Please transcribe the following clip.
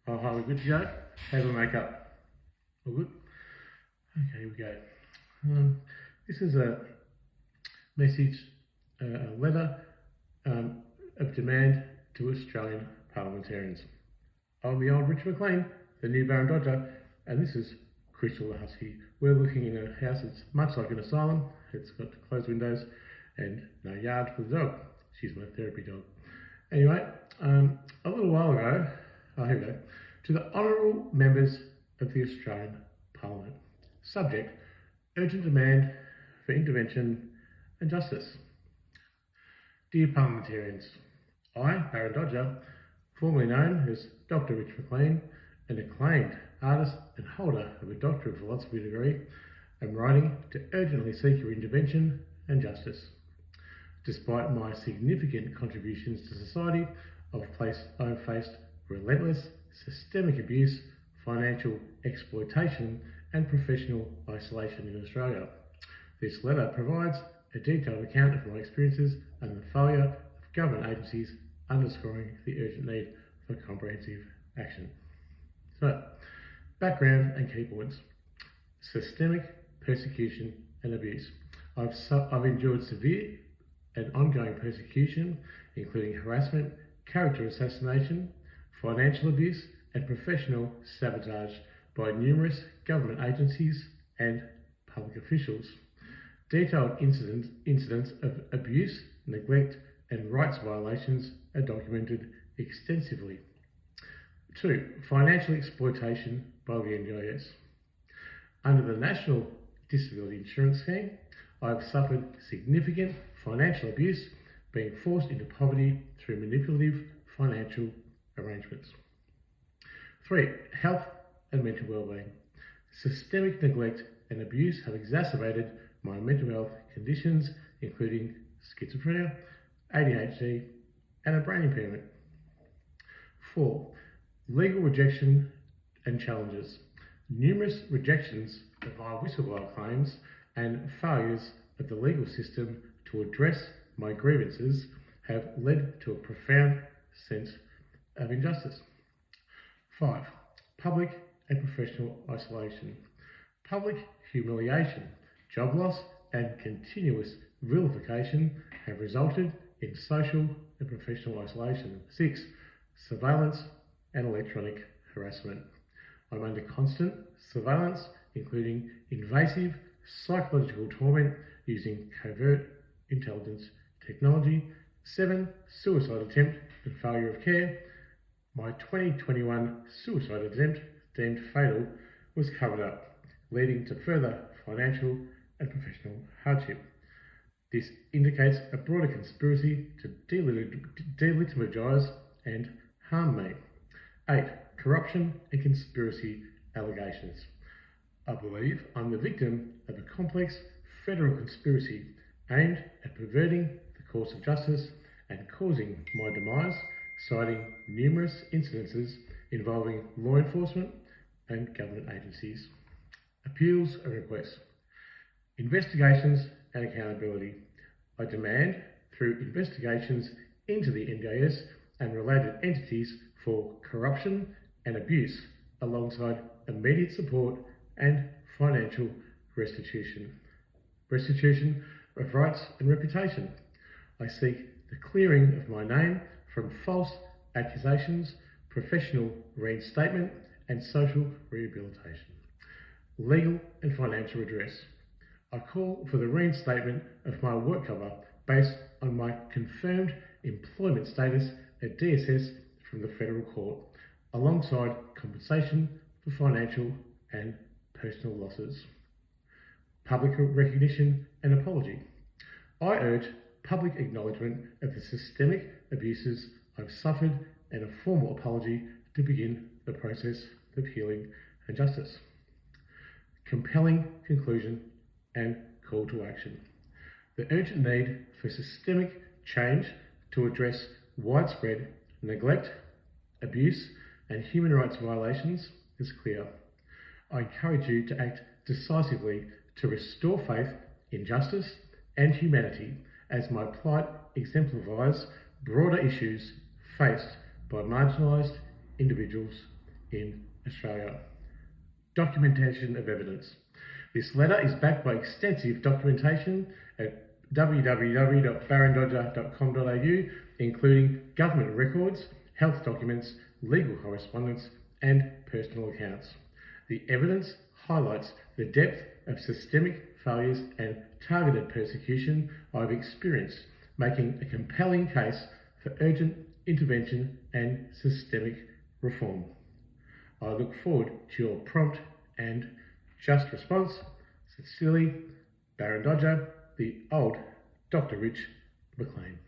Oh, hi, we're good to go. How's the makeup? All good? Okay, here we go. This is a message, a letter of demand to Australian parliamentarians. I'm the old Richard McLean, the new Baron Dodger, and this is Crystal the Husky. We're looking in a house that's much like an asylum. It's got closed windows and no yard for the dog. She's my therapy dog. Anyway, a little while ago, here we go, to the honourable members of the Australian Parliament. Subject, urgent demand for intervention and justice. Dear parliamentarians, I, Baron Dodger, formerly known as Dr. Rich McLean, an acclaimed artist and holder of a Doctor of Philosophy degree, am writing to urgently seek your intervention and justice. Despite my significant contributions to society, I've faced relentless systemic abuse, financial exploitation, and professional isolation in Australia. This letter provides a detailed account of my experiences and the failure of government agencies, underscoring the urgent need for comprehensive action. So, background and key points. Systemic persecution and abuse. I've endured severe and ongoing persecution, including harassment, character assassination, financial abuse, and professional sabotage by numerous government agencies and public officials. Detailed incidents of abuse, neglect, and rights violations are documented extensively. 2. Financial exploitation by the NDIS. Under the National Disability Insurance Scheme, I have suffered significant financial abuse, being forced into poverty through manipulative financial arrangements. 3. Health and mental well-being. Systemic neglect and abuse have exacerbated my mental health conditions, including schizophrenia, ADHD, and a brain impairment. 4. Legal rejection and challenges. Numerous rejections of my whistleblower claims and failures of the legal system to address my grievances have led to a profound sense of injustice. 5. Public and professional isolation. Public humiliation, job loss, and continuous vilification have resulted in social and professional isolation. 6. Surveillance and electronic harassment. I'm under constant surveillance, including invasive psychological torment using covert intelligence technology. 7. Suicide attempt and failure of care. My 2021 suicide attempt, deemed fatal, was covered up, leading to further financial and professional hardship. This indicates a broader conspiracy to delegitimise and harm me. 8. Corruption and conspiracy allegations. I believe I'm the victim of a complex federal conspiracy aimed at perverting the course of justice and causing my demise, citing numerous incidences involving law enforcement and government agencies. Appeals and requests. Investigations and accountability. I demand, through investigations into the NDIS and related entities, for corruption and abuse, alongside immediate support and financial restitution. Restitution of rights and reputation. I seek the clearing of my name from false accusations, professional reinstatement, and social rehabilitation. Legal and financial redress. I call for the reinstatement of my work cover based on my confirmed employment status at DSS from the Federal Court, alongside compensation for financial and personal losses. Public recognition and apology. I urge public acknowledgement of the systemic abuses I've suffered and a formal apology to begin the process of healing and justice. Compelling conclusion and call to action. The urgent need for systemic change to address widespread neglect, abuse, and human rights violations is clear. I encourage you to act decisively to restore faith in justice and humanity, as my plight exemplifies broader issues faced by marginalised individuals in Australia. Documentation of evidence. This letter is backed by extensive documentation at www.barondodger.com.au, including government records, health documents, legal correspondence, and personal accounts. The evidence highlights the depth of systemic failures and targeted persecution I've experienced, making a compelling case for urgent intervention and systemic reform. I look forward to your prompt and just response. Sincerely, Baron Dodger, the old Dr. Rich McLean.